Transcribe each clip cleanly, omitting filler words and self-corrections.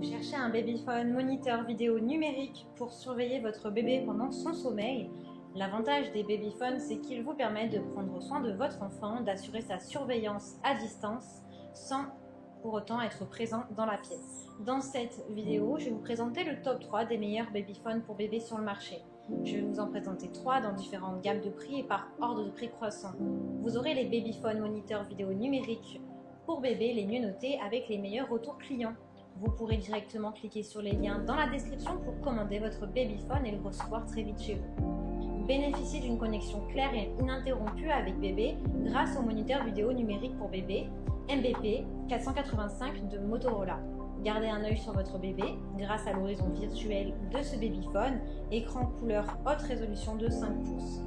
Vous cherchez un babyphone moniteur vidéo numérique pour surveiller votre bébé pendant son sommeil? L'avantage des babyphones, c'est qu'ils vous permettent de prendre soin de votre enfant, d'assurer sa surveillance à distance sans pour autant être présent dans la pièce. Dans cette vidéo, je vais vous présenter le top 3 des meilleurs babyphones pour bébé sur le marché. Je vais vous en présenter 3 dans différentes gammes de prix et par ordre de prix croissant. Vous aurez les babyphones moniteurs vidéo numériques pour bébé les mieux notés avec les meilleurs retours clients. Vous pourrez directement cliquer sur les liens dans la description pour commander votre babyphone et le recevoir très vite chez vous. Bénéficiez d'une connexion claire et ininterrompue avec bébé grâce au moniteur vidéo numérique pour bébé MBP 485 de Motorola. Gardez un œil sur votre bébé grâce à l'horizon virtuel de ce babyphone, écran couleur haute résolution de 5 pouces.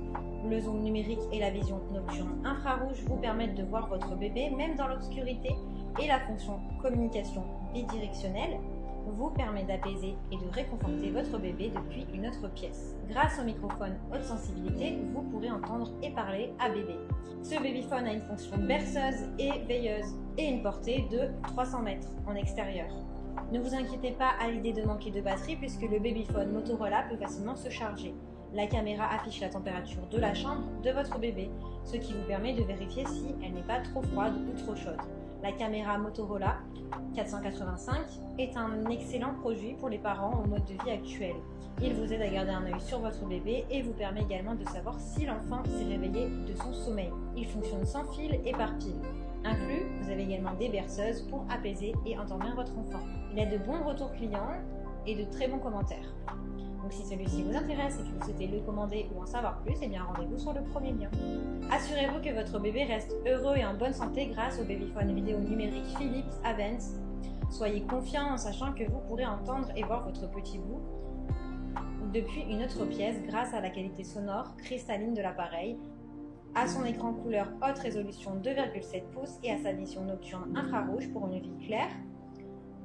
Le zoom numérique et la vision nocturne infrarouge vous permettent de voir votre bébé même dans l'obscurité, et la fonction communication bidirectionnelle vous permet d'apaiser et de réconforter votre bébé depuis une autre pièce. Grâce au microphone haute sensibilité, vous pourrez entendre et parler à bébé. Ce babyphone a une fonction berceuse et veilleuse et une portée de 300 mètres en extérieur. Ne vous inquiétez pas à l'idée de manquer de batterie puisque le babyphone Motorola peut facilement se charger. La caméra affiche la température de la chambre de votre bébé, ce qui vous permet de vérifier si elle n'est pas trop froide ou trop chaude. La caméra Motorola 485 est un excellent produit pour les parents au mode de vie actuel. Il vous aide à garder un œil sur votre bébé et vous permet également de savoir si l'enfant s'est réveillé de son sommeil. Il fonctionne sans fil et par pile. Inclus, vous avez également des berceuses pour apaiser et endormir votre enfant. Il a de bons retours clients et de très bons commentaires. Donc si celui-ci vous intéresse et que vous souhaitez le commander ou en savoir plus, eh bien rendez-vous sur le premier lien. Assurez-vous que votre bébé reste heureux et en bonne santé grâce au babyphone vidéo numérique Philips Avent. Soyez confiant en sachant que vous pourrez entendre et voir votre petit bout depuis une autre pièce grâce à la qualité sonore cristalline de l'appareil, à son écran couleur haute résolution 2,7 pouces et à sa vision nocturne infrarouge pour une vie claire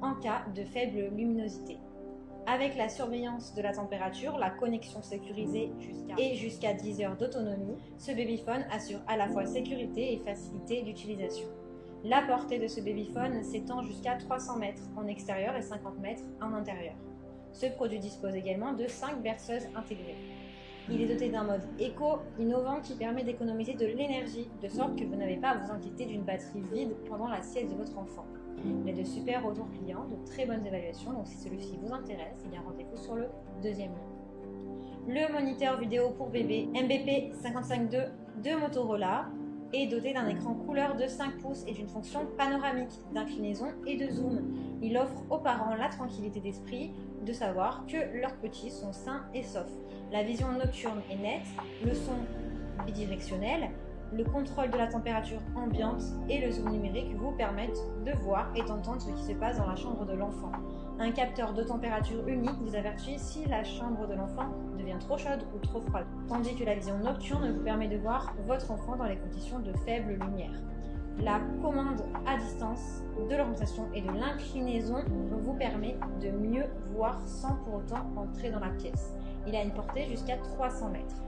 en cas de faible luminosité. Avec la surveillance de la température, la connexion sécurisée jusqu'à 10 heures d'autonomie, ce babyphone assure à la fois sécurité et facilité d'utilisation. La portée de ce babyphone s'étend jusqu'à 300 mètres en extérieur et 50 mètres en intérieur. Ce produit dispose également de 5 berceuses intégrées. Il est doté d'un mode éco innovant qui permet d'économiser de l'énergie, de sorte que vous n'avez pas à vous inquiéter d'une batterie vide pendant la sieste de votre enfant. Il y a de super retours clients, de très bonnes évaluations, donc si celui-ci vous intéresse, eh bien rendez-vous sur le deuxième lien. Le moniteur vidéo pour bébé MBP 552 de Motorola est doté d'un écran couleur de 5 pouces et d'une fonction panoramique d'inclinaison et de zoom. Il offre aux parents la tranquillité d'esprit de savoir que leurs petits sont sains et saufs. La vision nocturne est nette, le son bidirectionnel, le contrôle de la température ambiante et le zoom numérique vous permettent de voir et d'entendre ce qui se passe dans la chambre de l'enfant. Un capteur de température unique vous avertit si la chambre de l'enfant devient trop chaude ou trop froide, tandis que la vision nocturne vous permet de voir votre enfant dans les conditions de faible lumière. La commande à distance de l'orientation et de l'inclinaison vous permet de mieux voir sans pour autant entrer dans la pièce. Il a une portée jusqu'à 300 mètres.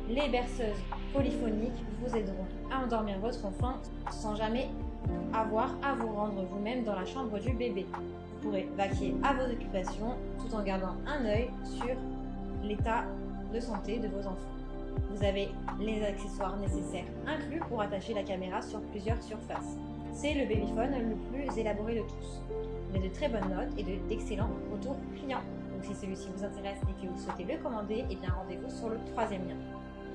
Les berceuses polyphoniques vous aideront à endormir votre enfant sans jamais avoir à vous rendre vous-même dans la chambre du bébé. Vous pourrez vaquer à vos occupations tout en gardant un œil sur l'état de santé de vos enfants. Vous avez les accessoires nécessaires inclus pour attacher la caméra sur plusieurs surfaces. C'est le babyphone le plus élaboré de tous. Il a de très bonnes notes et d'excellents retours clients. Donc si celui-ci vous intéresse et que vous souhaitez le commander, eh bien rendez-vous sur le troisième lien.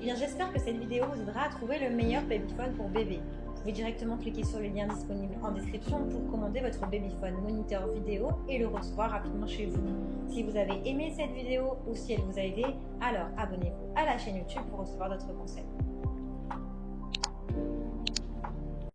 Eh bien, j'espère que cette vidéo vous aidera à trouver le meilleur babyphone pour bébé. Vous pouvez directement cliquer sur le lien disponible en description pour commander votre babyphone moniteur vidéo et le recevoir rapidement chez vous. Si vous avez aimé cette vidéo ou si elle vous a aidé, alors abonnez-vous à la chaîne YouTube pour recevoir d'autres conseils.